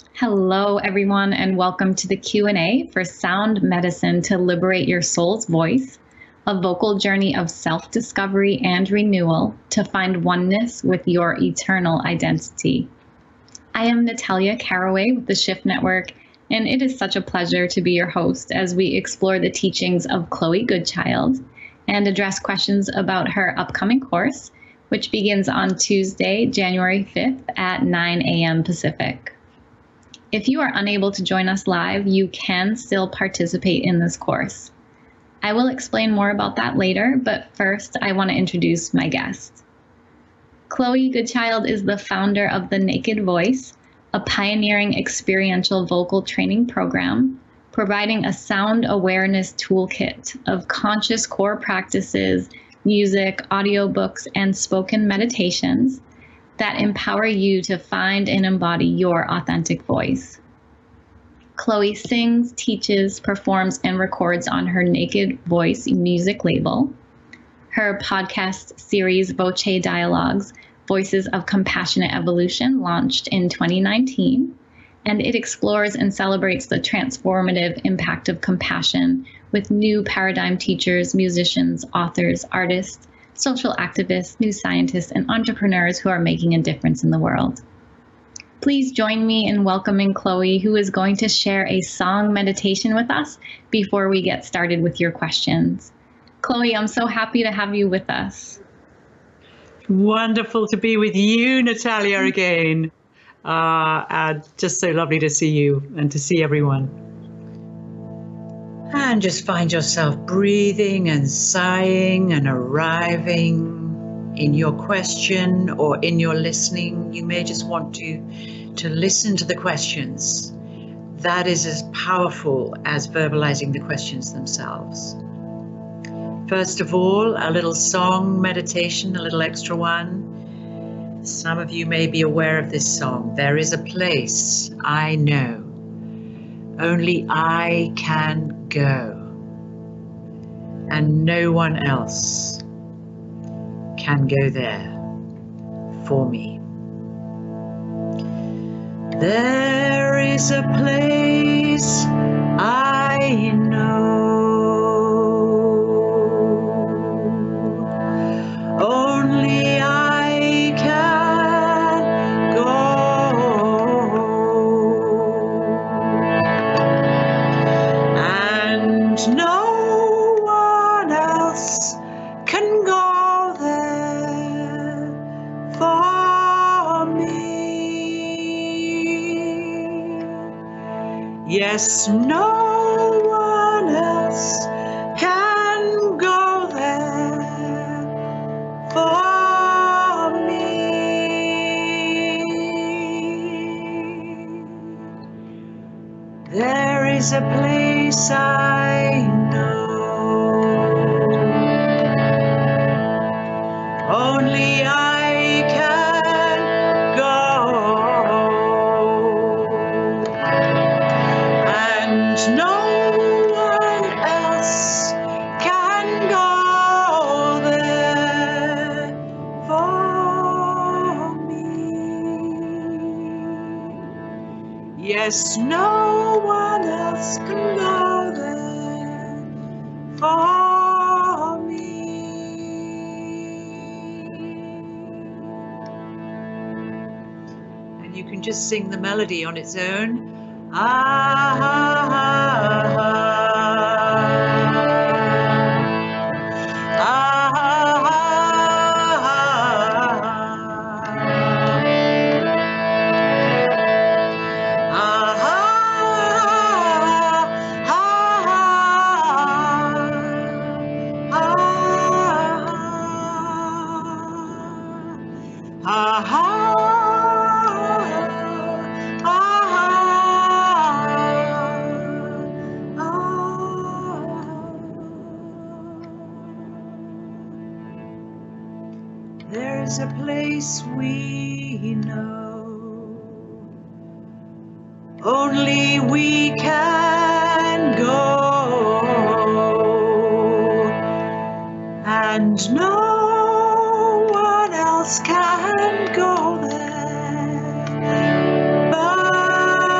Hello, everyone, and welcome to the Q&A for Sound Medicine to Liberate Your Soul's Voice, a vocal journey of self-discovery and renewal to find oneness with your eternal identity. I am Natalia Caraway with the Shift Network, and it is such a pleasure to be your host as we explore the teachings of Chloe Goodchild and address questions about her upcoming course, which begins on Tuesday, January 5th at 9 a.m. Pacific. If you are unable to join us live, you can still participate in this course. I will explain more about that later, but first I want to introduce my guest. Chloe Goodchild is the founder of The Naked Voice, a pioneering experiential vocal training program, providing a sound awareness toolkit of conscious core practices, music, audiobooks, and spoken meditations that empower you to find and embody your authentic voice. Chloe sings, teaches, performs, and records on her Naked Voice music label. Her podcast series, Voce Dialogues, Voices of Compassionate Evolution, launched in 2019, and it explores and celebrates the transformative impact of compassion with new paradigm teachers, musicians, authors, artists, social activists, new scientists, and entrepreneurs who are making a difference in the world. Please join me in welcoming Chloe, who is going to share a song meditation with us before we get started with your questions. Chloe, I'm so happy to have you with us. Wonderful to be with you, Natalia, again. Just so lovely to see you and to see everyone. And just find yourself breathing and sighing and arriving in your question or in your listening. You may just want to listen to the questions. That is as powerful as verbalizing the questions themselves. First of all, a little song meditation, a little extra one. Some of you may be aware of this song. There is a place I know. Only I can go, and no one else can go there for me. There is a place I know, only I can go, and no one else can go there for me. Yes, no one else can go there for me. There is a place I know, only I can go, and no one else can go there for me. Yes, no one else can go there for me. And you can just sing the melody on its own. There's a place we know, only we can go, and no one else can go there but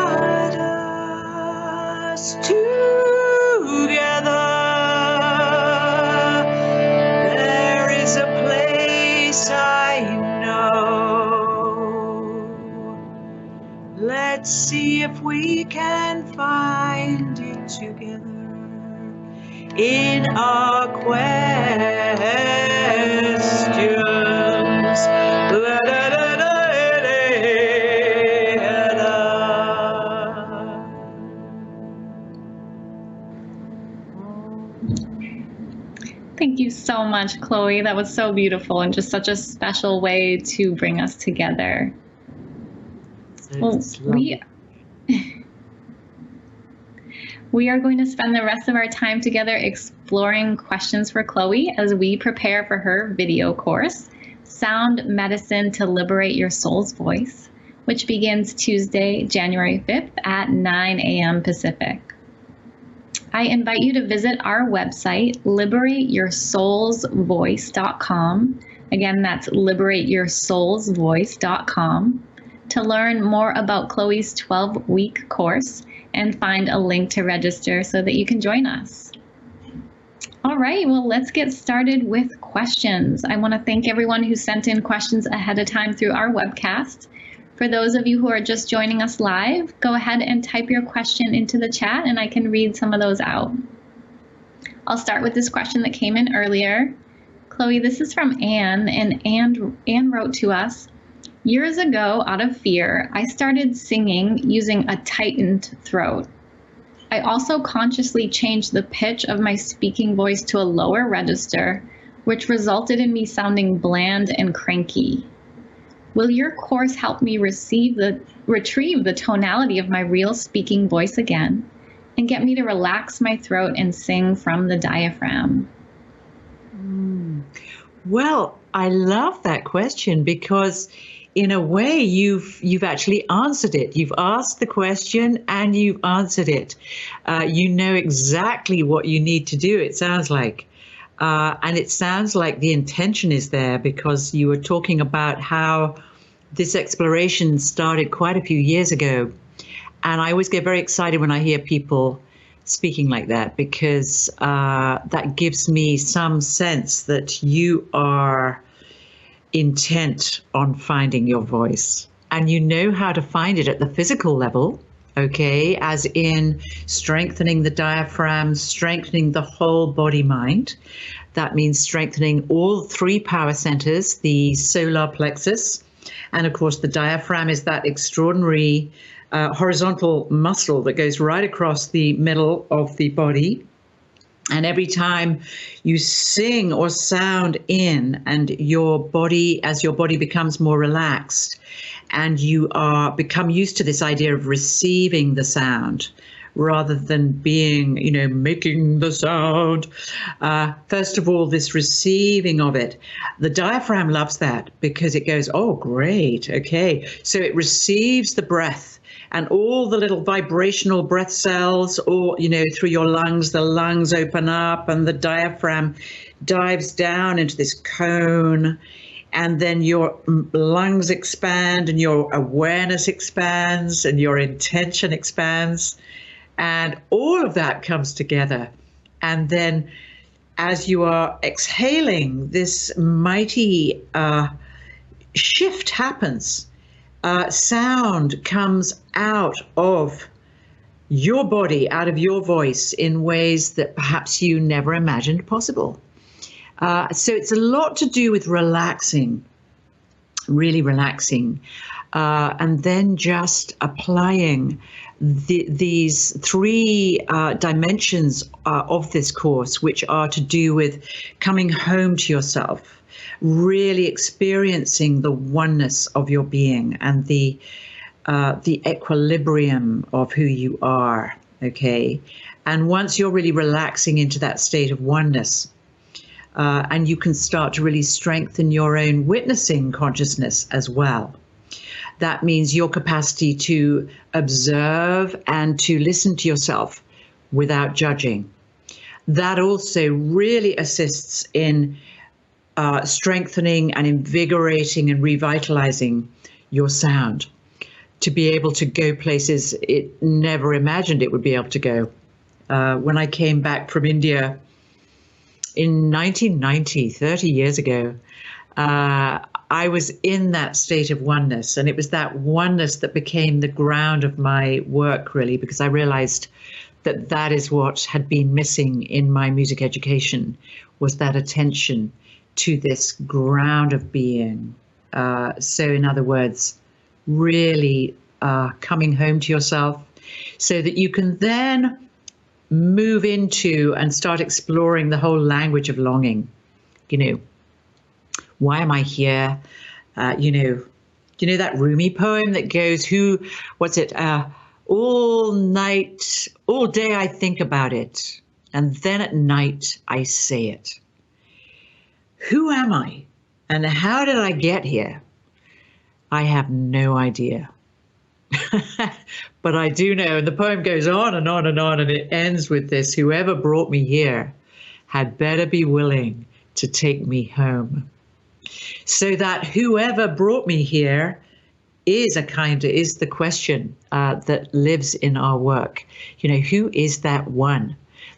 let's see if we can find it together in our questions. La, da, da, da, da, da. Thank you so much, Chloe. That was so beautiful and just such a special way to bring us together. Well, we are going to spend the rest of our time together exploring questions for Chloe as we prepare for her video course, Sound Medicine to Liberate Your Soul's Voice, which begins Tuesday, January 5th at 9 a.m. Pacific. I invite you to visit our website, liberateyoursoulsvoice.com. Again, that's liberateyoursoulsvoice.com, to learn more about Chloe's 12-week course and find a link to register so that you can join us. All right, well, let's get started with questions. I want to thank everyone who sent in questions ahead of time through our webcast. For those of you who are just joining us live, go ahead and type your question into the chat and I can read some of those out. I'll start with this question that came in earlier. Chloe, this is from Anne, and Anne wrote to us, years ago, out of fear, I started singing using a tightened throat. I also consciously changed the pitch of my speaking voice to a lower register, which resulted in me sounding bland and cranky. Will your course help me retrieve the tonality of my real speaking voice again and get me to relax my throat and sing from the diaphragm? Well, I love that question because in a way you've actually answered it. You've asked the question and you've answered it. You know exactly what you need to do, it sounds like. And it sounds like the intention is there because you were talking about how this exploration started quite a few years ago. And I always get very excited when I hear people speaking like that because that gives me some sense that you are intent on finding your voice and you know how to find it at the physical level. Okay, as in strengthening the diaphragm, strengthening the whole body mind. That means strengthening all three power centers, the solar plexus, and of course the diaphragm is that extraordinary horizontal muscle that goes right across the middle of the body. And every time you sing or sound in and as your body becomes more relaxed and you become used to this idea of receiving the sound rather than being, making the sound. First of all, this receiving of it, the diaphragm loves that because it goes, oh, great. Okay. So it receives the breath. And all the little vibrational breath cells, or, through your lungs, the lungs open up and the diaphragm dives down into this cone. And then your lungs expand and your awareness expands and your intention expands. And all of that comes together. And then as you are exhaling, this mighty shift happens. Sound comes out of your body, out of your voice in ways that perhaps you never imagined possible. So it's a lot to do with relaxing, really relaxing, and then just applying these three dimensions of this course, which are to do with coming home to yourself, really experiencing the oneness of your being and the equilibrium of who you are, okay? And once you're really relaxing into that state of oneness, and you can start to really strengthen your own witnessing consciousness as well. That means your capacity to observe and to listen to yourself without judging. That also really assists in strengthening and invigorating and revitalizing your sound to be able to go places it never imagined it would be able to go. When I came back from India in 1990, 30 years ago, I was in that state of oneness, and it was that oneness that became the ground of my work, really, because I realized that that is what had been missing in my music education, was that attention to this ground of being. So in other words, really coming home to yourself so that you can then move into and start exploring the whole language of longing. You know, why am I here? You know that Rumi poem that goes, all night, all day I think about it, and then at night I say it. Who am I? And how did I get here? I have no idea. But I do know, and the poem goes on and on and on, and it ends with this: whoever brought me here had better be willing to take me home. So that whoever brought me here is the question that lives in our work. You know, who is that one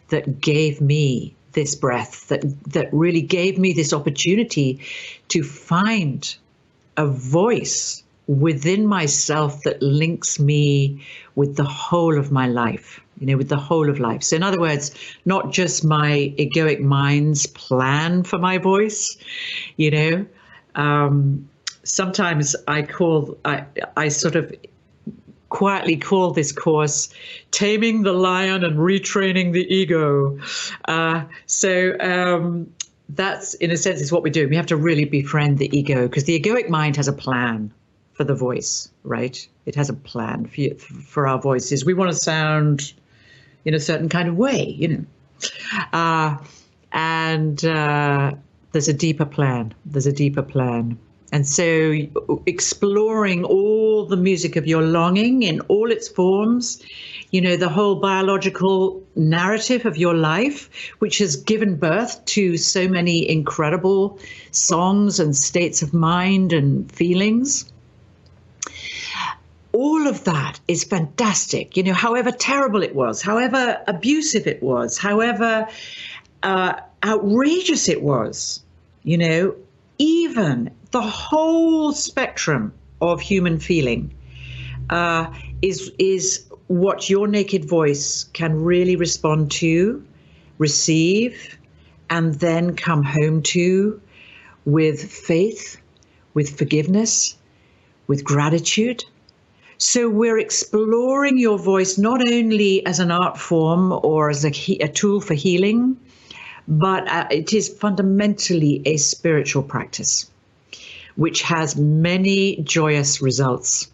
that gave me this breath, that really gave me this opportunity to find a voice within myself that links me with the whole of my life, with the whole of life. So in other words, not just my egoic mind's plan for my voice, sometimes I sort of quietly call this course Taming the Lion and Retraining the Ego. That's, in a sense, is what we do. We have to really befriend the ego, because the egoic mind has a plan for the voice, right? It has a plan for our voices. We want to sound in a certain kind of way, and there's a deeper plan. And so exploring all the music of your longing in all its forms, the whole biological narrative of your life, which has given birth to so many incredible songs and states of mind and feelings. All of that is fantastic, however terrible it was, however abusive it was, however outrageous it was, even the whole spectrum of human feeling is what your naked voice can really respond to, receive, and then come home to with faith, with forgiveness, with gratitude. So we're exploring your voice not only as an art form or as a tool for healing, but it is fundamentally a spiritual practice, which has many joyous results.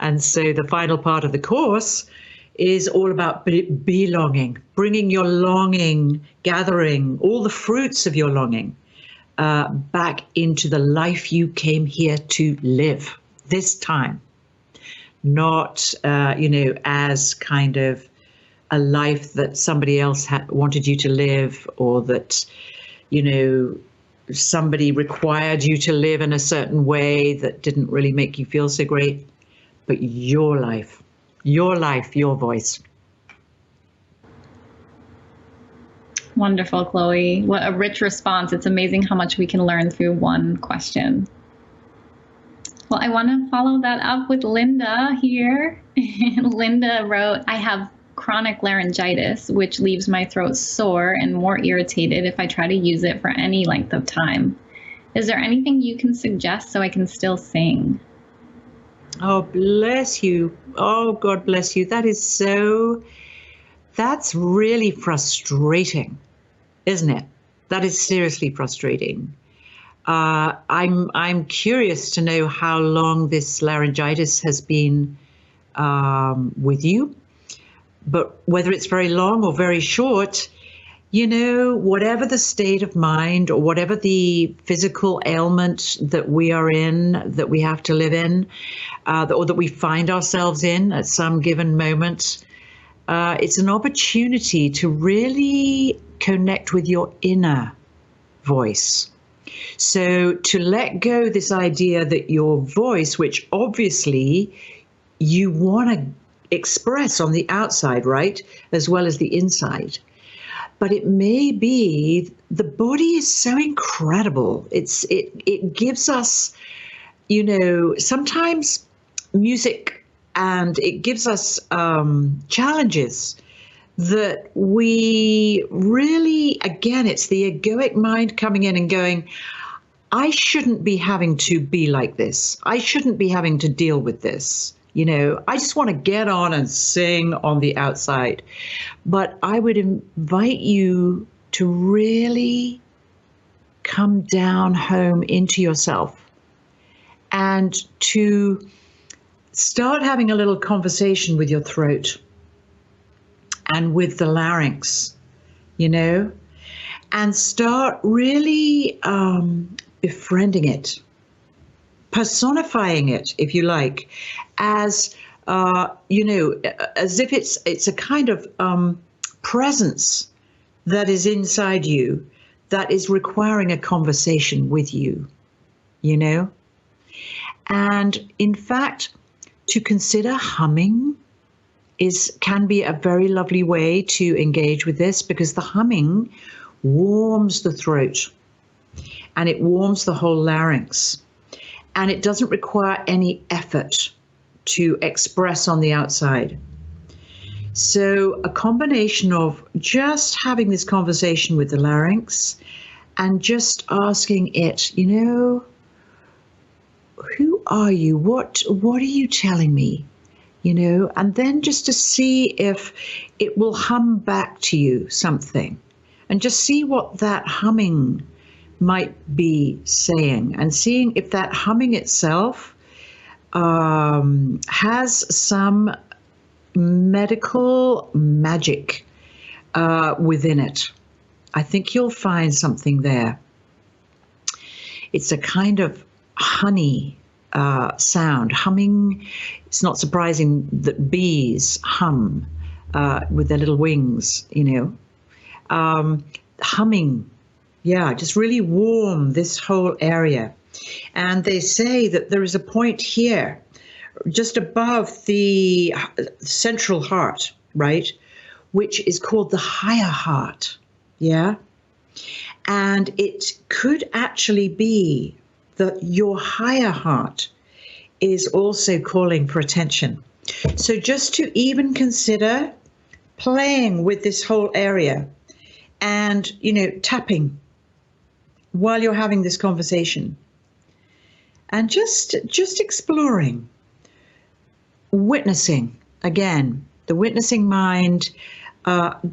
And so the final part of the course is all about belonging, bringing your longing, gathering all the fruits of your longing back into the life you came here to live this time. Not, as kind of a life that somebody else wanted you to live, or that, somebody required you to live in a certain way that didn't really make you feel so great, but your life, your voice. Wonderful, Chloe. What a rich response. It's amazing how much we can learn through one question. Well, I want to follow that up with Linda here. Linda wrote, I have chronic laryngitis, which leaves my throat sore and more irritated if I try to use it for any length of time. Is there anything you can suggest so I can still sing? Oh, bless you. Oh, God bless you. That's really frustrating, isn't it? That is seriously frustrating. I'm curious to know how long this laryngitis has been with you, but whether it's very long or very short, whatever the state of mind or whatever the physical ailment that we are in, that we have to live in, or that we find ourselves in at some given moment, it's an opportunity to really connect with your inner voice. So to let go this idea that your voice, which obviously you want to express on the outside, right, as well as the inside, but it may be the body is so incredible. It gives us, sometimes music, and it gives us challenges that we really, again, it's the egoic mind coming in and going, I shouldn't be having to be like this. I shouldn't be having to deal with this. I just want to get on and sing on the outside. But I would invite you to really come down home into yourself and to start having a little conversation with your throat and with the larynx, and start really befriending it, personifying it, if you like, as as if it's a kind of presence that is inside you that is requiring a conversation with you, and in fact, to consider humming can be a very lovely way to engage with this, because the humming warms the throat and it warms the whole larynx, and it doesn't require any effort to express on the outside. So a combination of just having this conversation with the larynx and just asking it, who are you? What are you telling me? And then just to see if it will hum back to you something, and just see what that humming might be saying, and seeing if that humming itself has some medical magic within it. I think you'll find something there. It's a kind of honey sound, humming. It's not surprising that bees hum with their little wings, humming. Yeah, just really warm this whole area. And they say that there is a point here, just above the central heart, right, which is called the higher heart. Yeah. And it could actually be that your higher heart is also calling for attention. So just to even consider playing with this whole area and, tapping while you're having this conversation, and just exploring, witnessing, again, the witnessing mind,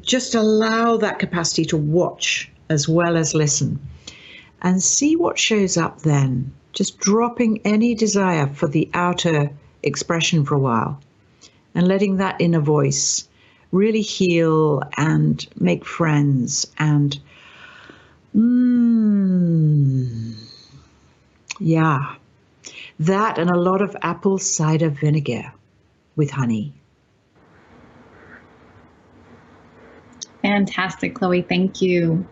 just allow that capacity to watch as well as listen, and see what shows up then, just dropping any desire for the outer expression for a while, and letting that inner voice really heal and make friends. And yeah, that and a lot of apple cider vinegar with honey. Fantastic, Chloe. Thank you.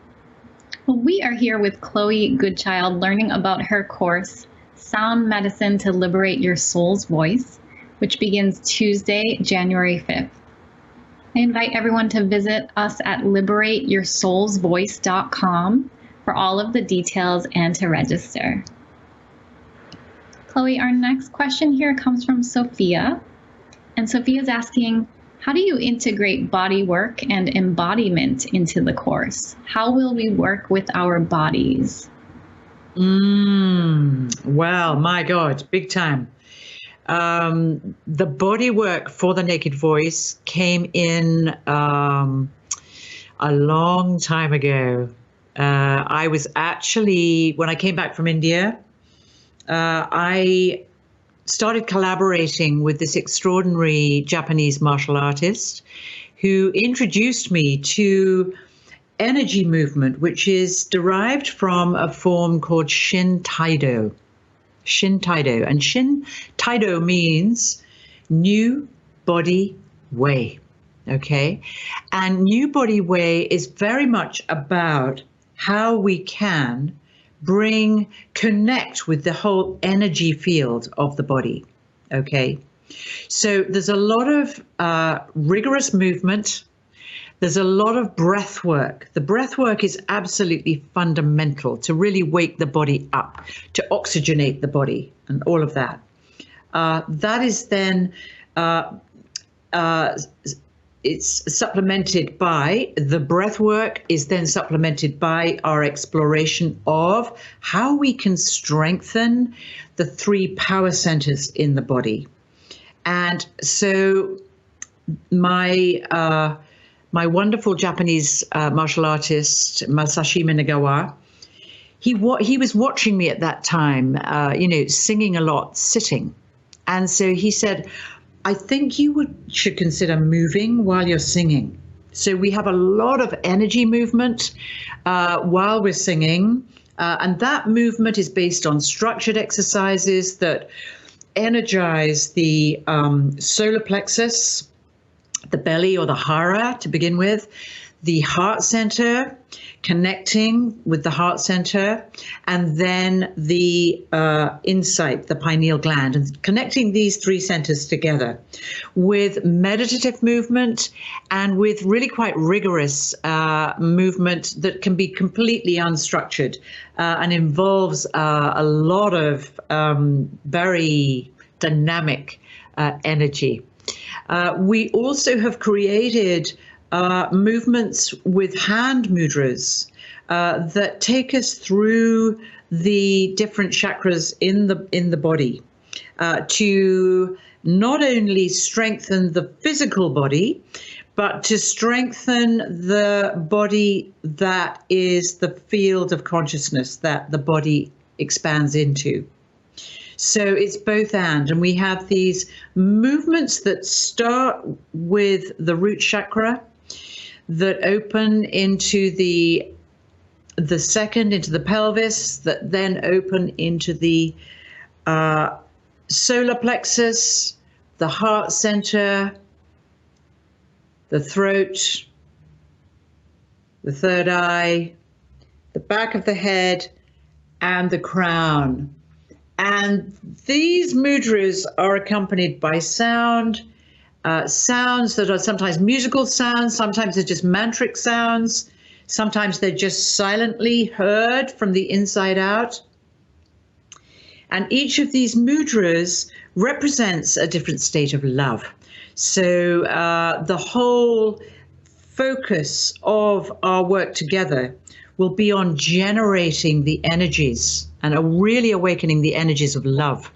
Well, we are here with Chloe Goodchild, learning about her course, Sound Medicine to Liberate Your Soul's Voice, which begins Tuesday, January 5th. I invite everyone to visit us at liberateyoursoulsvoice.com for all of the details and to register. Chloe, our next question here comes from Sophia. And Sophia's asking, how do you integrate body work and embodiment into the course? How will we work with our bodies? Well, my God, big time. The body work for the Naked Voice came in a long time ago. I was actually, when I came back from India, I started collaborating with this extraordinary Japanese martial artist who introduced me to energy movement, which is derived from a form called Shin Taido. Shin Taido. And Shin Taido means new body way. Okay. And new body way is very much about how we can connect with the whole energy field of the body. Okay. So there's a lot of rigorous movement. There's a lot of breath work. The breath work is absolutely fundamental to really wake the body up, to oxygenate the body and all of that. That is then, it's supplemented by, the breath work is then supplemented by our exploration of how we can strengthen the 3 power centers in the body. And so my wonderful Japanese martial artist, Masashi Minagawa, he was watching me at that time, singing a lot, sitting. And so he said, I think you should consider moving while you're singing. So we have a lot of energy movement while we're singing. And that movement is based on structured exercises that energize the solar plexus, the belly or the hara to begin with, the heart center, connecting with the heart center, and then the insight, the pineal gland, and connecting these 3 centers together with meditative movement and with really quite rigorous movement that can be completely unstructured and involves a lot of very dynamic energy. We also have created movements with hand mudras that take us through the different chakras in the body to not only strengthen the physical body, but to strengthen the body that is the field of consciousness that the body expands into. So it's both and we have these movements that start with the root chakra, that open into the second, into the pelvis, that then open into the solar plexus, the heart center, the throat, the third eye, the back of the head, and the crown. And these mudras are accompanied by sound, sounds that are sometimes musical sounds, sometimes they're just mantric sounds, sometimes they're just silently heard from the inside out. And each of these mudras represents a different state of love. So the whole focus of our work together will be on generating the energies and really awakening the energies of love,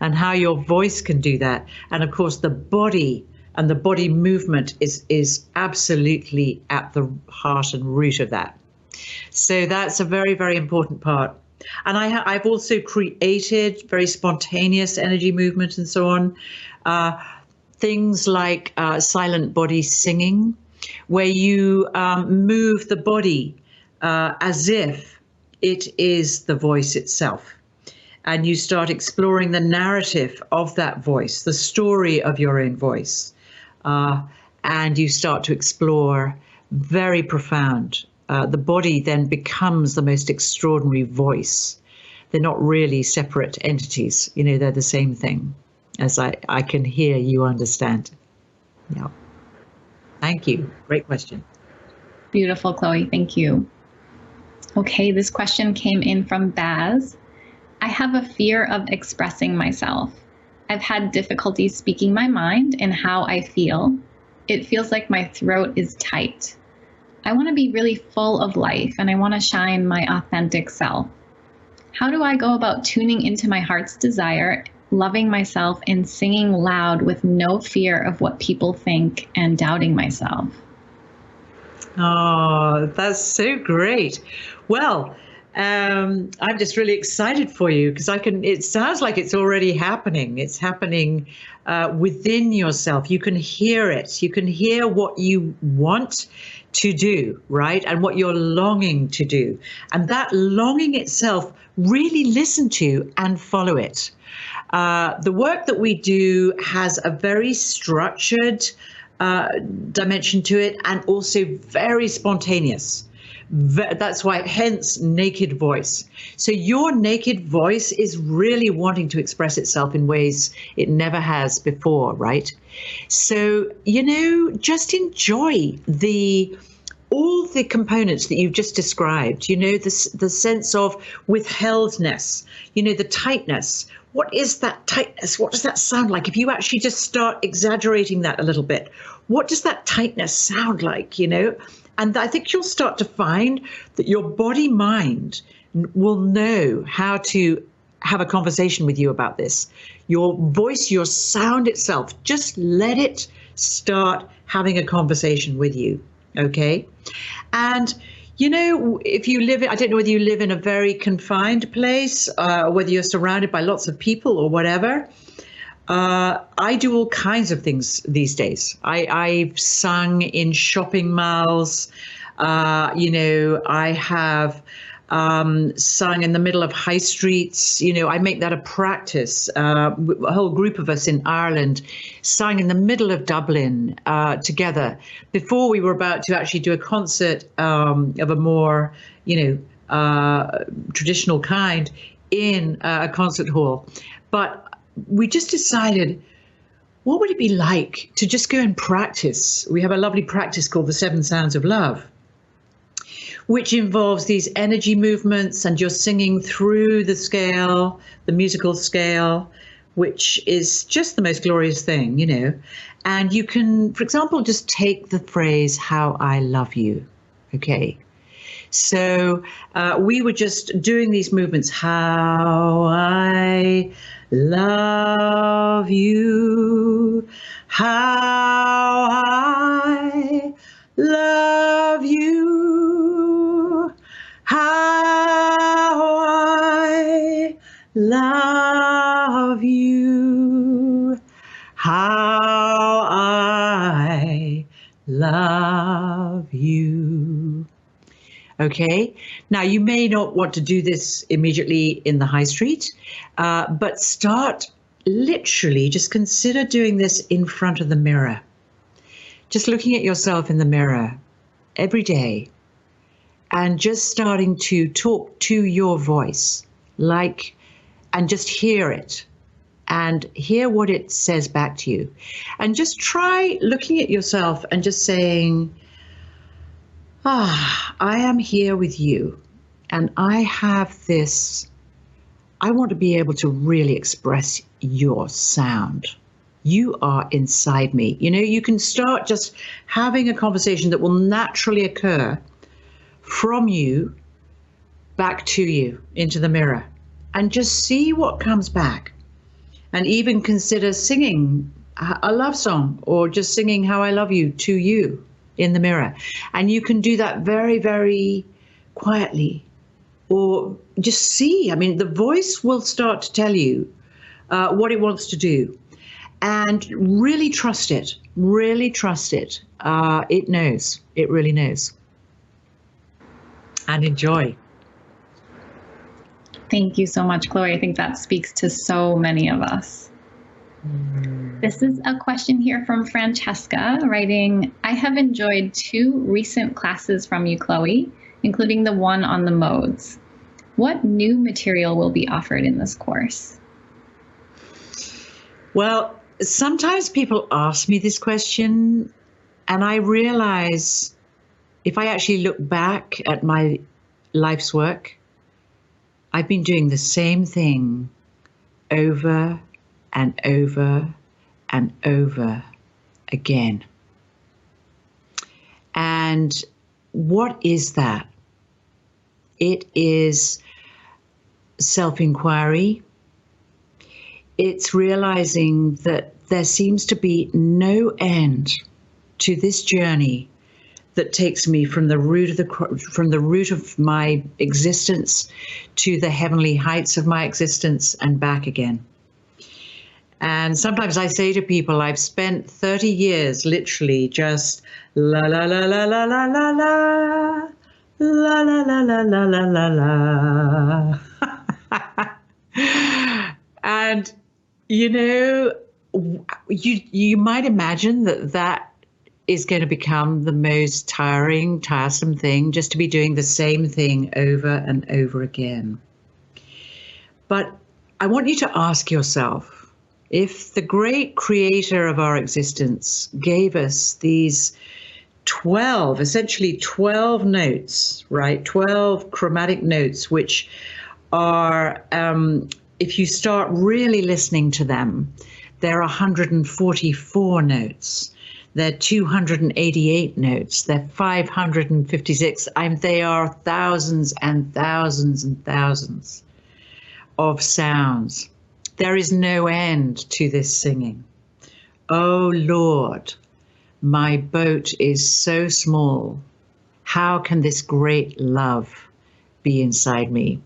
and how your voice can do that. And of course, the body and the body movement is absolutely at the heart and root of that. So that's a very, very important part. And I've also created very spontaneous energy movement and so on. Things like silent body singing, where you move the body as if it is the voice itself. And you start exploring the narrative of that voice, the story of your own voice. And you start to explore very profound. The body then becomes the most extraordinary voice. They're not really separate entities. They're the same thing, as I can hear you understand. Yeah. Thank you. Great question. Beautiful, Chloe. Thank you. Okay, this question came in from Baz. I have a fear of expressing myself. I've had difficulty speaking my mind and how I feel. It feels like my throat is tight. I want to be really full of life and I want to shine my authentic self. How do I go about tuning into my heart's desire, loving myself, and singing loud with no fear of what people think and doubting myself? Oh, that's so great. Well, I'm just really excited for you because it sounds like it's already happening. It's happening within yourself. You can hear it. You can hear what you want to do, right? And what you're longing to do. And that longing itself, really listen to and follow it. The work that we do has a very structured dimension to it, and also very spontaneous. That's why, hence naked voice. So your naked voice is really wanting to express itself in ways it never has before, right? So, just enjoy all the components that you've just described, the sense of withheldness, the tightness. What is that tightness? What does that sound like? If you actually just start exaggerating that a little bit, what does that tightness sound like, And I think you'll start to find that your body-mind will know how to have a conversation with you about this. Your voice, your sound itself, just let it start having a conversation with you, okay? And, if you live, I don't know whether you live in a very confined place, whether you're surrounded by lots of people or whatever. I do all kinds of things these days. I've sung in shopping malls. I have sung in the middle of high streets. I make that a practice. A whole group of us in Ireland sang in the middle of Dublin together before we were about to actually do a concert of a more, traditional kind in a concert hall. But we just decided, what would it be like to just go and practice? We have a lovely practice called the 7 Sounds of Love, which involves these energy movements, and you're singing through the scale, the musical scale, which is just the most glorious thing, And you can, for example, just take the phrase, how I love you, okay? So we were just doing these movements, how I love you, how I love you, how I love you, how I love you. Okay, now you may not want to do this immediately in the high street, but start literally, just consider doing this in front of the mirror. Just looking at yourself in the mirror every day and just starting to talk to your voice, and just hear it and hear what it says back to you. And just try looking at yourself and just saying, I am here with you, and I have this, I want to be able to really express your sound. You are inside me. You can start just having a conversation that will naturally occur from you back to you into the mirror, and just see what comes back. And even consider singing a love song, or just singing how I love you to you in the mirror. And you can do that very, very quietly, or just see. The voice will start to tell you what it wants to do, and really trust it. Really trust it. It knows. It really knows. And enjoy. Thank you so much, Chloe. I think that speaks to so many of us. This is a question here from Francesca writing, I have enjoyed 2 recent classes from you, Chloe, including the one on the modes. What new material will be offered in this course? Well, sometimes people ask me this question, and I realize if I actually look back at my life's work, I've been doing the same thing over and over and over again. And what is that? It is self-inquiry. It's realizing that there seems to be no end to this journey that takes me from the root of my existence to the heavenly heights of my existence and back again. And sometimes I say to people, I've spent 30 years literally just la la la la la la la la la la la la la la la la. And you might imagine that is going to become the most tiresome thing, just to be doing the same thing over and over again. But I want you to ask yourself, if the great creator of our existence gave us these 12, essentially 12 notes, right? 12 chromatic notes, which are, if you start really listening to them, there are 144 notes. They're 288 notes. They're 556. They are thousands and thousands and thousands of sounds. There is no end to this singing. Oh Lord, my boat is so small. How can this great love be inside me?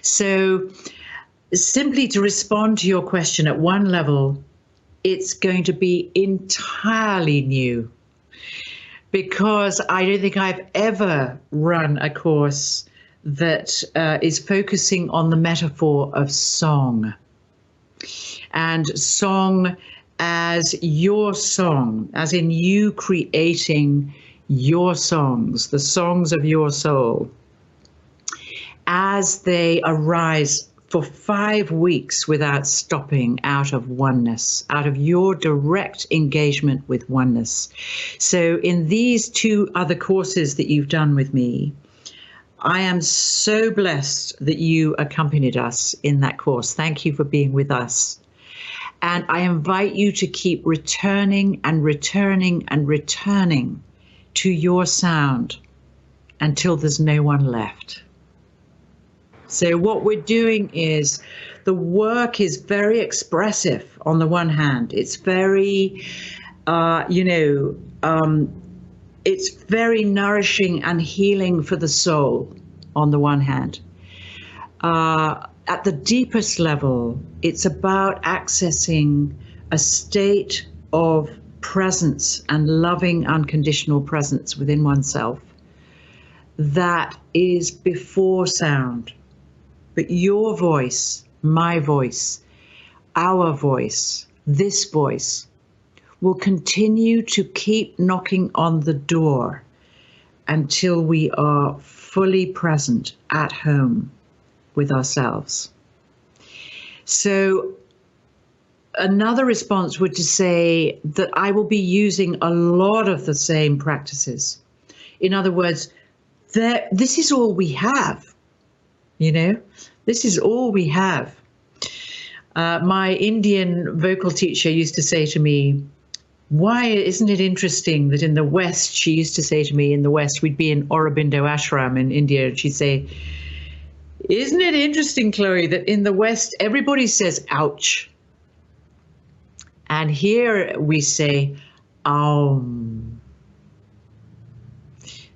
So simply to respond to your question at one level, it's going to be entirely new, because I don't think I've ever run a course that is focusing on the metaphor of song, and song as your song, as in you creating your songs, the songs of your soul, as they arise for 5 weeks without stopping, out of oneness, out of your direct engagement with oneness. So in these 2 other courses that you've done with me, I am so blessed that you accompanied us in that course. Thank you for being with us. And I invite you to keep returning and returning and returning to your sound until there's no one left. So what we're doing is, the work is very expressive on the one hand. It's very, it's very nourishing and healing for the soul on the one hand. At the deepest level, it's about accessing a state of presence and loving unconditional presence within oneself that is before sound. But your voice, my voice, our voice, this voice will continue to keep knocking on the door until we are fully present at home with ourselves. So another response would to say that I will be using a lot of the same practices. In other words, this is all we have. This is all we have. My Indian vocal teacher used to say to me, why isn't it interesting that in the West, she used to say to me, in the West, we'd be in Aurobindo Ashram in India, and she'd say, isn't it interesting, Chloe, that in the West, everybody says, ouch. And here we say, aum.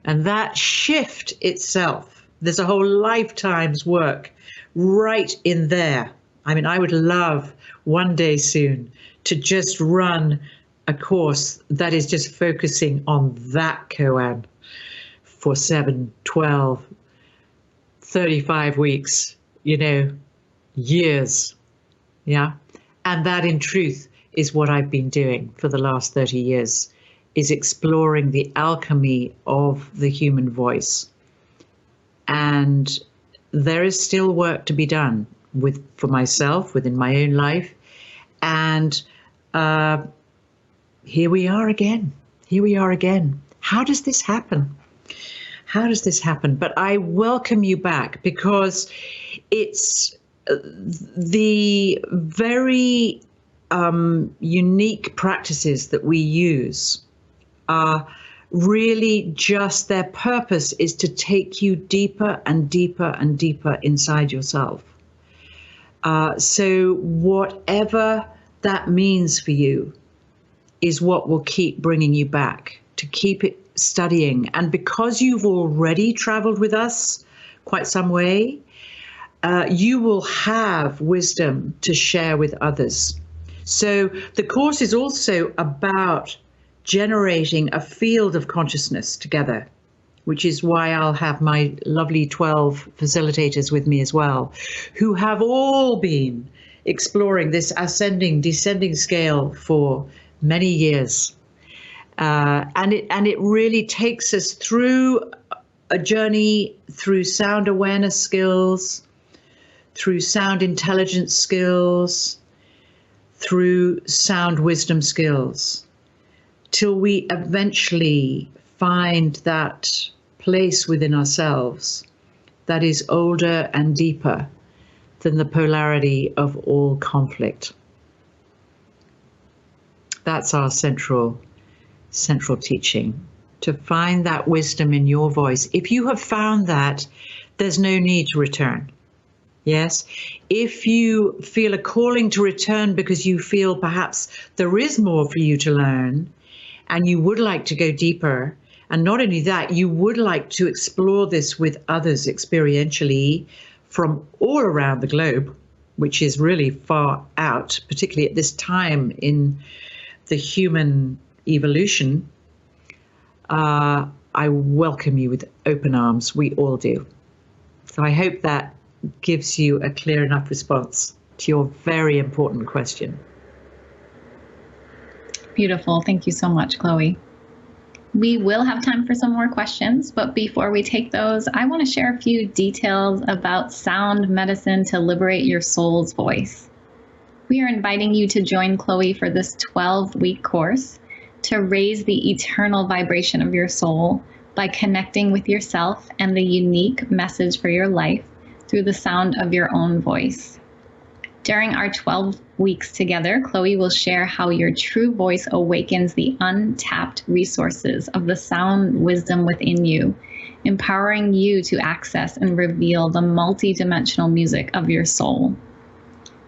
And that shift itself, there's a whole lifetime's work right in there. I mean, I would love one day soon to just run a course that is just focusing on that koan for 7, 12, 35 weeks, years. Yeah. And that in truth is what I've been doing for the last 30 years, is exploring the alchemy of the human voice. And there is still work to be done for myself, within my own life. And here we are again. How does this happen? But I welcome you back, because it's the very unique practices that we use are really just, their purpose is to take you deeper and deeper and deeper inside yourself. So whatever that means for you is what will keep bringing you back, to keep it studying. And because you've already traveled with us quite some way, you will have wisdom to share with others. So the course is also about generating a field of consciousness together, which is why I'll have my lovely 12 facilitators with me as well, who have all been exploring this ascending, descending scale for many years. And it really takes us through a journey through sound awareness skills, through sound intelligence skills, through sound wisdom skills, till we eventually find that place within ourselves that is older and deeper than the polarity of all conflict. That's our central teaching, to find that wisdom in your voice. If you have found that, there's no need to return. Yes. If you feel a calling to return because you feel perhaps there is more for you to learn and you would like to go deeper, and not only that, you would like to explore this with others experientially from all around the globe, which is really far out, particularly at this time in the human evolution, I welcome you with open arms. We all do. So I hope that gives you a clear enough response to your very important question. Beautiful. Thank you so much, Chloe. We will have time for some more questions, but before we take those, I want to share a few details about sound medicine to liberate your soul's voice. We are inviting you to join Chloe for this 12-week course to raise the eternal vibration of your soul by connecting with yourself and the unique message for your life through the sound of your own voice. During our 12 weeks together, Chloe will share how your true voice awakens the untapped resources of the sound wisdom within you, empowering you to access and reveal the multidimensional music of your soul.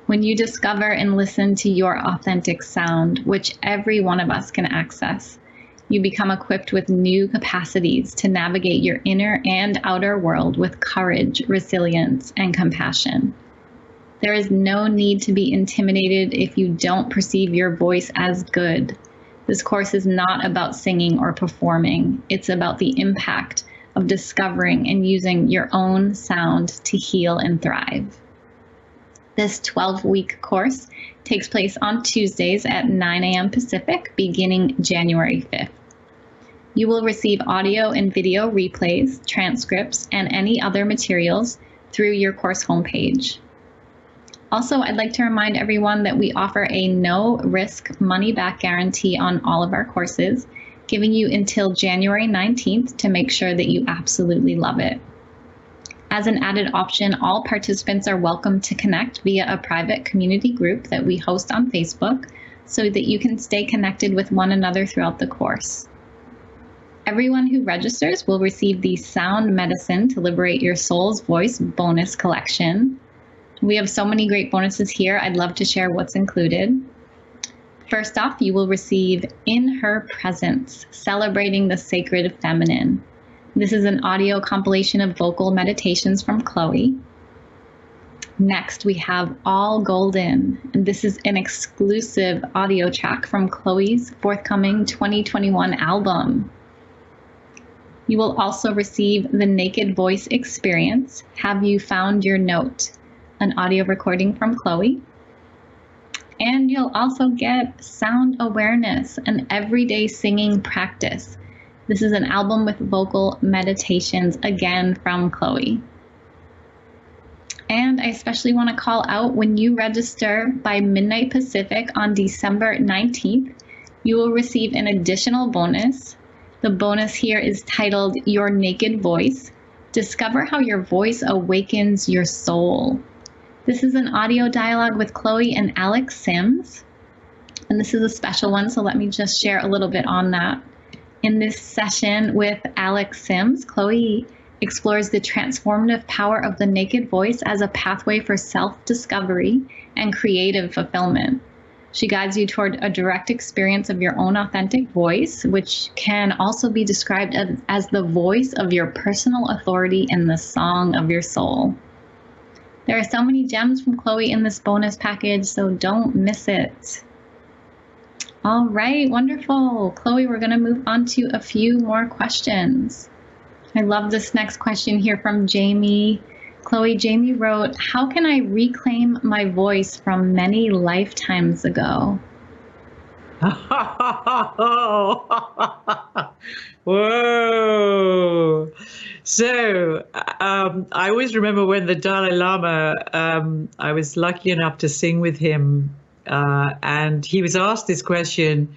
When you discover and listen to your authentic sound, which every one of us can access, you become equipped with new capacities to navigate your inner and outer world with courage, resilience, and compassion. There is no need to be intimidated if you don't perceive your voice as good. This course is not about singing or performing. It's about the impact of discovering and using your own sound to heal and thrive. This 12-week course takes place on Tuesdays at 9 a.m. Pacific, beginning January 5th. You will receive audio and video replays, transcripts, and any other materials through your course homepage. Also, I'd like to remind everyone that we offer a no-risk money-back guarantee on all of our courses, giving you until January 19th to make sure that you absolutely love it. As an added option, all participants are welcome to connect via a private community group that we host on Facebook so that you can stay connected with one another throughout the course. Everyone who registers will receive the Sound Medicine to Liberate Your Soul's Voice bonus collection. We have so many great bonuses here. I'd love to share what's included. First off, you will receive In Her Presence, Celebrating the Sacred Feminine. This is an audio compilation of vocal meditations from Chloe. Next, we have All Golden, and this is an exclusive audio track from Chloe's forthcoming 2021 album. You will also receive the Naked Voice Experience, Have You Found Your Note, an audio recording from Chloe. And you'll also get Sound Awareness, an everyday singing practice. This is an album with vocal meditations, again from Chloe. And I especially want to call out, when you register by midnight Pacific on December 19th, you will receive an additional bonus. The bonus here is titled Your Naked Voice. Discover how your voice awakens your soul. This is an audio dialogue with Chloe and Alex Sims. And this is a special one, so let me just share a little bit on that. In this session with Alex Sims, Chloe explores the transformative power of the naked voice as a pathway for self-discovery and creative fulfillment. She guides you toward a direct experience of your own authentic voice, which can also be described as the voice of your personal authority and the song of your soul. There are so many gems from Chloe in this bonus package, so don't miss it. All right, wonderful. Chloe, we're going to move on to a few more questions. I love this next question here from Jamie. Chloe, Jamie wrote, how can I reclaim my voice from many lifetimes ago? Whoa. So I always remember when the Dalai Lama, I was lucky enough to sing with him, and he was asked this question,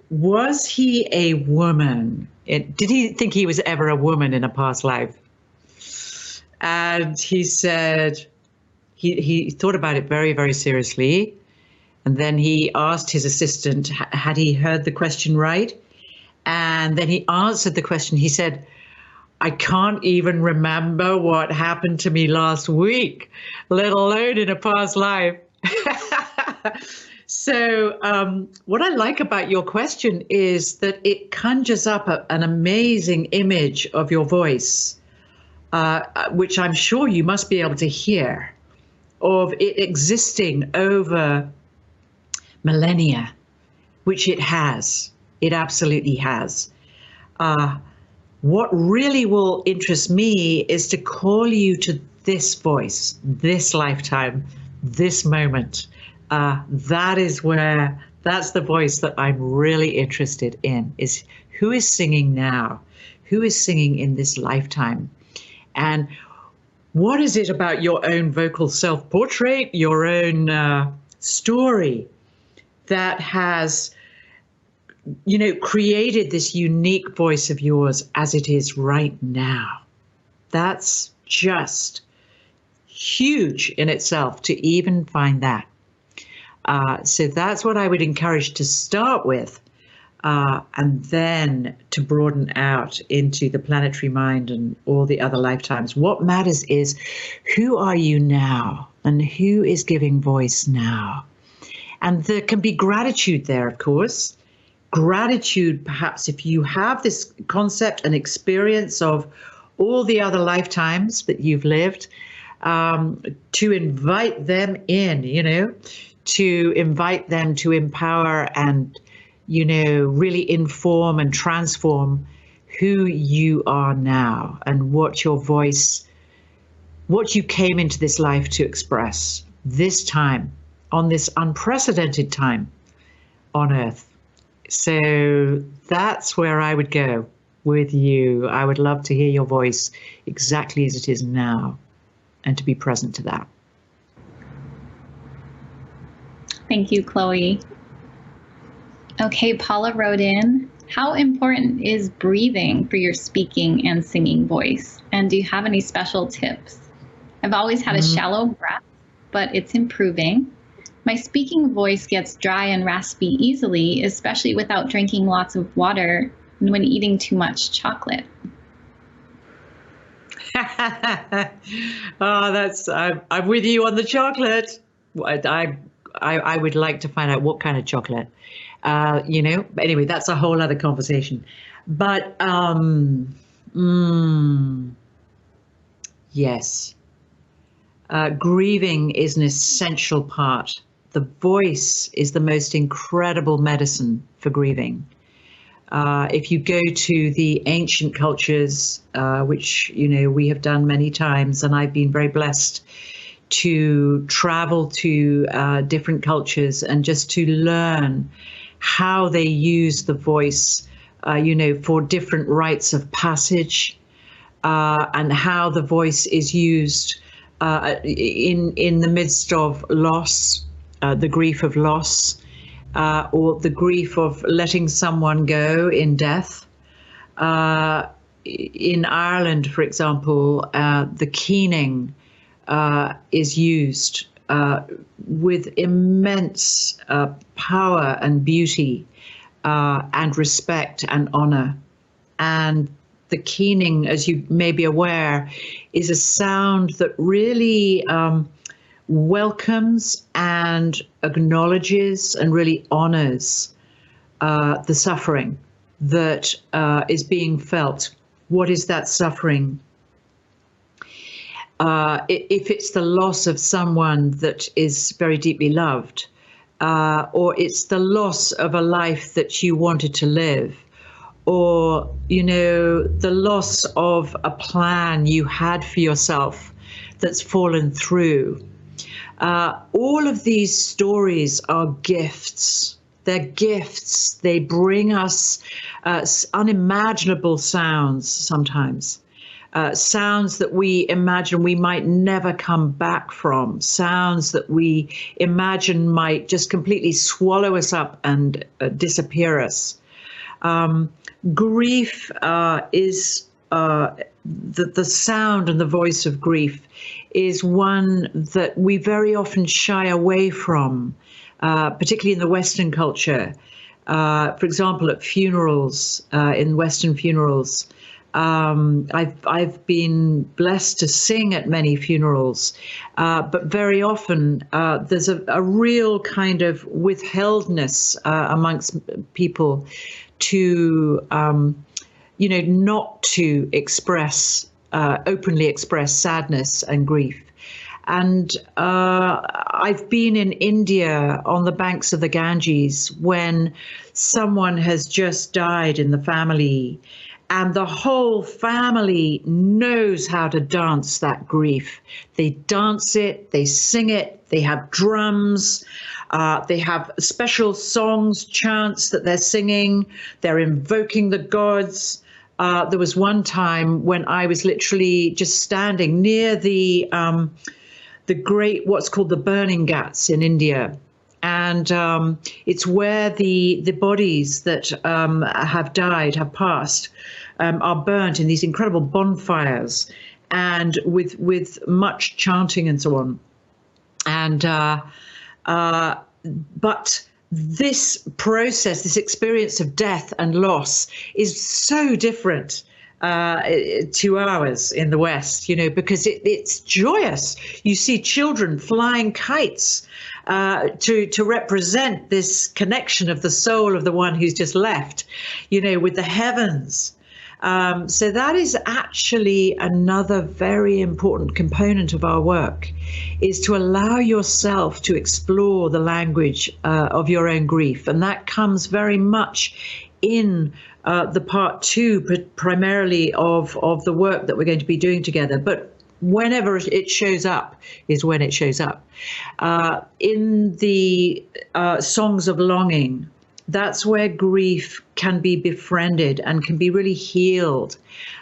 was he a woman? Did he think he was ever a woman in a past life? And he said, he thought about it very, very seriously. And then he asked his assistant, had he heard the question right? And then he answered the question. He said, I can't even remember what happened to me last week, let alone in a past life. So what I like about your question is that it conjures up an amazing image of your voice, which I'm sure you must be able to hear, of it existing over millennia, which it has. It absolutely has. What really will interest me is to call you to this voice, this lifetime, this moment. That's the voice that I'm really interested in, is who is singing now, who is singing in this lifetime, and what is it about your own vocal self-portrait, your own story that has, created this unique voice of yours as it is right now. That's just huge in itself to even find that. So that's what I would encourage to start with, and then to broaden out into the planetary mind and all the other lifetimes. What matters is, who are you now, and who is giving voice now? And there can be gratitude there, of course. Gratitude, perhaps, if you have this concept and experience of all the other lifetimes that you've lived, to invite them in, to invite them to empower and, really inform and transform who you are now and what your voice, what you came into this life to express this time, on this unprecedented time on Earth. So that's where I would go with you. I would love to hear your voice exactly as it is now and to be present to that. Thank you, Chloe. Okay, Paula wrote in, how important is breathing for your speaking and singing voice? And do you have any special tips? I've always had a shallow breath, but it's improving. My speaking voice gets dry and raspy easily, especially without drinking lots of water and when eating too much chocolate. I'm with you on the chocolate. I would like to find out what kind of chocolate, anyway, that's a whole other conversation. But yes, grieving is an essential part. The voice is the most incredible medicine for grieving. If you go to the ancient cultures, which, we have done many times, and I've been very blessed to travel to different cultures and just to learn how they use the voice, for different rites of passage, and how the voice is used in the midst of loss, the grief of loss, or the grief of letting someone go in death. In Ireland, for example, the keening is used with immense power and beauty, and respect and honor. And the keening, as you may be aware, is a sound that really welcomes and acknowledges and really honors the suffering that is being felt. What is that suffering? If it's the loss of someone that is very deeply loved, or it's the loss of a life that you wanted to live, or, the loss of a plan you had for yourself that's fallen through, All of these stories are gifts. They're gifts. They bring us unimaginable sounds sometimes. Sounds that we imagine we might never come back from, sounds that we imagine might just completely swallow us up and disappear us. Grief is the sound and the voice of grief is one that we very often shy away from, particularly in the Western culture. For example, at funerals, in Western funerals, I've been blessed to sing at many funerals, but very often there's a real kind of withheldness amongst people to, not to openly express sadness and grief. And I've been in India on the banks of the Ganges when someone has just died in the family, and the whole family knows how to dance that grief. They dance it, they sing it, they have drums, they have special songs, chants that they're singing, they're invoking the gods. There was one time when I was literally just standing near the great, what's called the burning ghats in India. And it's where the bodies that have died, have passed, are burnt in these incredible bonfires, and with much chanting and so on. And but this process, this experience of death and loss, is so different to ours in the West, because it's joyous. You see children flying kites to represent this connection of the soul of the one who's just left, with the heavens. So that is actually another very important component of our work, is to allow yourself to explore the language of your own grief. And that comes very much in the part 2, primarily of the work that we're going to be doing together. But whenever it shows up is when it shows up. In the songs of longing, that's where grief can be befriended and can be really healed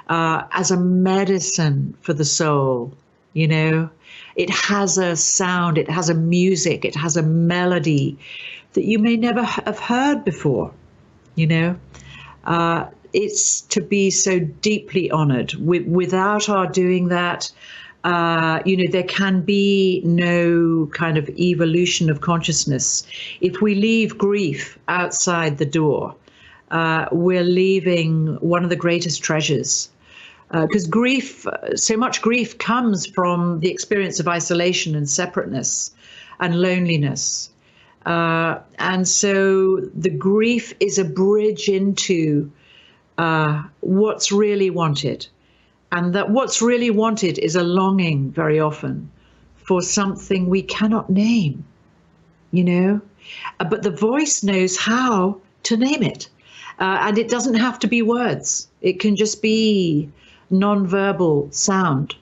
as a medicine for the soul. It has a sound, it has a music, it has a melody that you may never have heard before. It's to be so deeply honored. Without our doing that, there can be no kind of evolution of consciousness. If we leave grief outside the door, we're leaving one of the greatest treasures. Because so much grief comes from the experience of isolation and separateness and loneliness. And so the grief is a bridge into what's really wanted. And that what's really wanted is a longing very often for something we cannot name, but the voice knows how to name it. And it doesn't have to be words. It can just be nonverbal sound,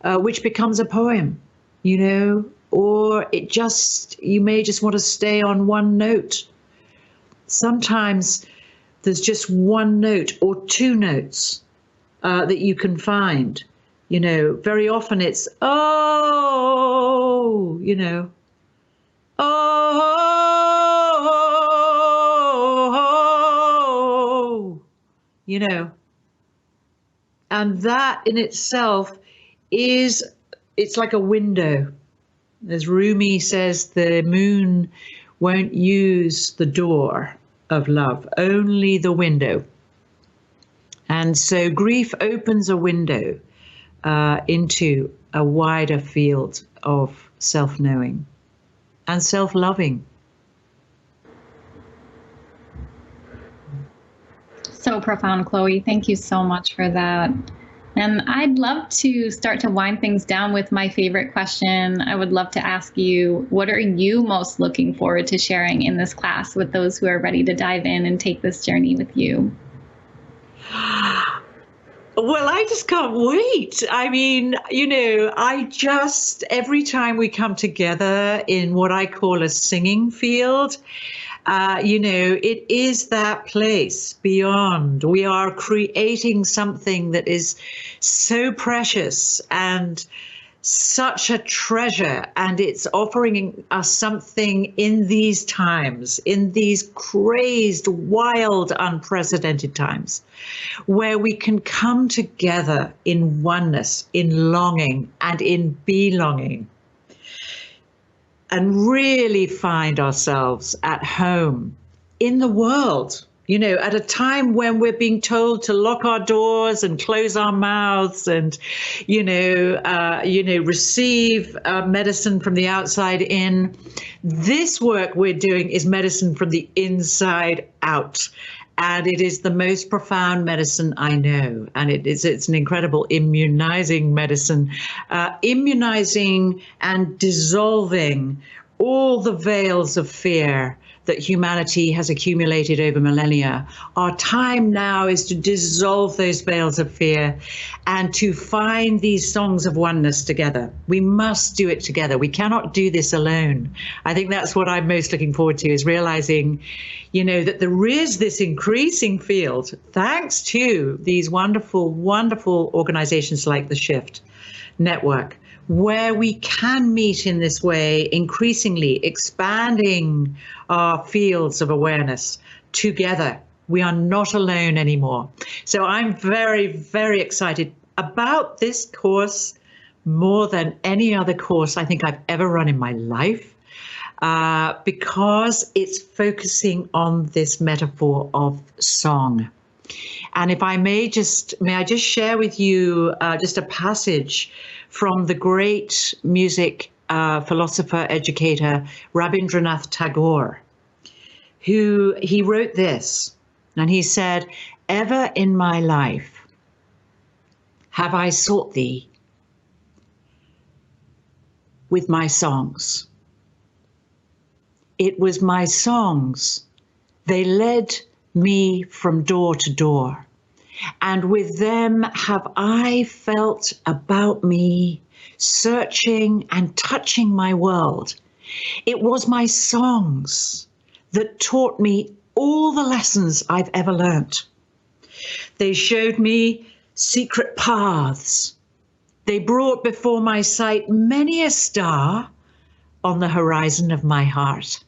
which becomes a poem, or you may just want to stay on one note. Sometimes there's just one note or two notes that you can find. Very often it's, oh, and that in itself it's like a window. As Rumi says, the moon won't use the door of love, only the window. And so grief opens a window into a wider field of self-knowing and self-loving. So profound, Chloe. Thank you so much for that. And I'd love to start to wind things down with my favorite question. I would love to ask you, what are you most looking forward to sharing in this class with those who are ready to dive in and take this journey with you? Well, I just can't wait. I mean, every time we come together in what I call a singing field, it is that place beyond. We are creating something that is so precious and such a treasure, and it's offering us something in these times, in these crazed, wild, unprecedented times, where we can come together in oneness, in longing, and in belonging, and really find ourselves at home in the world. At a time when we're being told to lock our doors and close our mouths and, receive medicine from the outside in. This work we're doing is medicine from the inside out. And it is the most profound medicine I know. And it's an incredible immunizing medicine, immunizing and dissolving all the veils of fear that humanity has accumulated over millennia. Our time now is to dissolve those veils of fear and to find these songs of oneness together. We must do it together. We cannot do this alone. I think that's what I'm most looking forward to, is realizing, that there is this increasing field, thanks to these wonderful, wonderful organizations like the Shift Network, where we can meet in this way, increasingly expanding our fields of awareness together. We are not alone anymore. So I'm very, very excited about this course, more than any other course I think I've ever run in my life, because it's focusing on this metaphor of song. And if I may I just share with you just a passage from the great music philosopher, educator, Rabindranath Tagore, he wrote this, and he said, "Ever in my life have I sought thee with my songs. It was my songs, they led me from door to door, and with them have I felt about me, searching and touching my world. It was my songs that taught me all the lessons I've ever learnt. They showed me secret paths. They brought before my sight many a star on the horizon of my heart.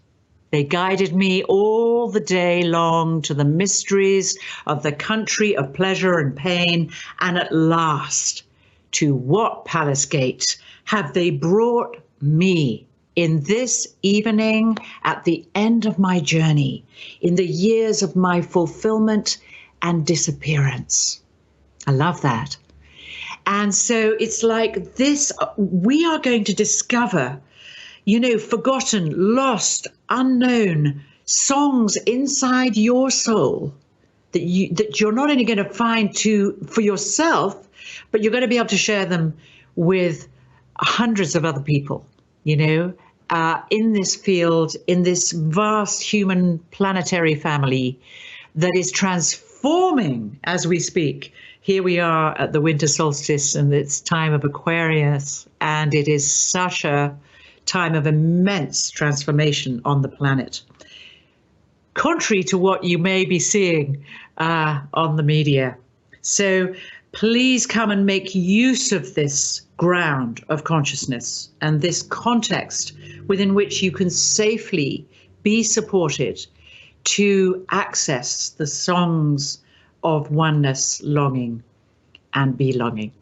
They guided me all the day long to the mysteries of the country of pleasure and pain, and at last, to what palace gate have they brought me in this evening at the end of my journey, in the years of my fulfillment and disappearance?" I love that. And so it's like this, we are going to discover, forgotten, lost, unknown songs inside your soul that you're not only going to find for yourself, but you're going to be able to share them with hundreds of other people, in this field, in this vast human planetary family that is transforming as we speak. Here we are at the winter solstice, and it's time of Aquarius, and it is such a time of immense transformation on the planet, contrary to what you may be seeing on the media. So please come and make use of this ground of consciousness and this context within which you can safely be supported to access the songs of oneness, longing, and belonging.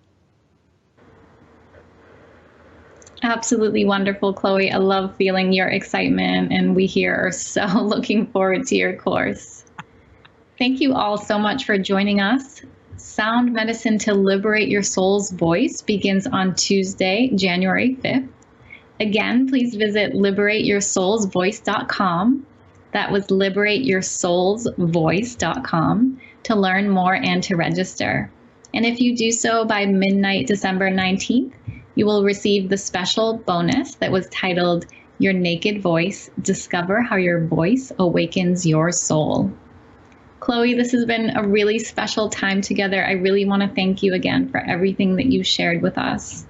Absolutely wonderful, Chloe. I love feeling your excitement, and we here are so looking forward to your course. Thank you all so much for joining us. Sound Medicine to Liberate Your Soul's Voice begins on Tuesday, January 5th. Again, please visit liberateyoursoulsvoice.com. That was liberateyoursoulsvoice.com to learn more and to register. And if you do so by midnight, December 19th, you will receive the special bonus that was titled Your Naked Voice, Discover How Your Voice Awakens Your Soul. Chloe, this has been a really special time together. I really want to thank you again for everything that you shared with us.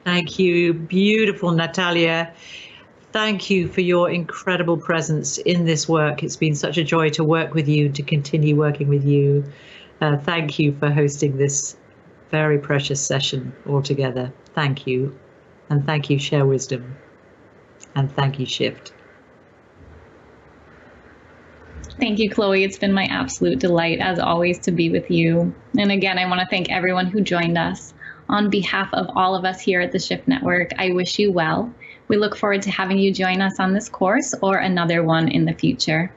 Thank you. Beautiful, Natalia. Thank you for your incredible presence in this work. It's been such a joy to work with you, to continue working with you. Thank you for hosting this very precious session altogether. Thank you. And thank you, Share Wisdom. And thank you, Shift. Thank you, Chloe. It's been my absolute delight, as always, to be with you. And again, I want to thank everyone who joined us. On behalf of all of us here at the Shift Network, I wish you well. We look forward to having you join us on this course or another one in the future.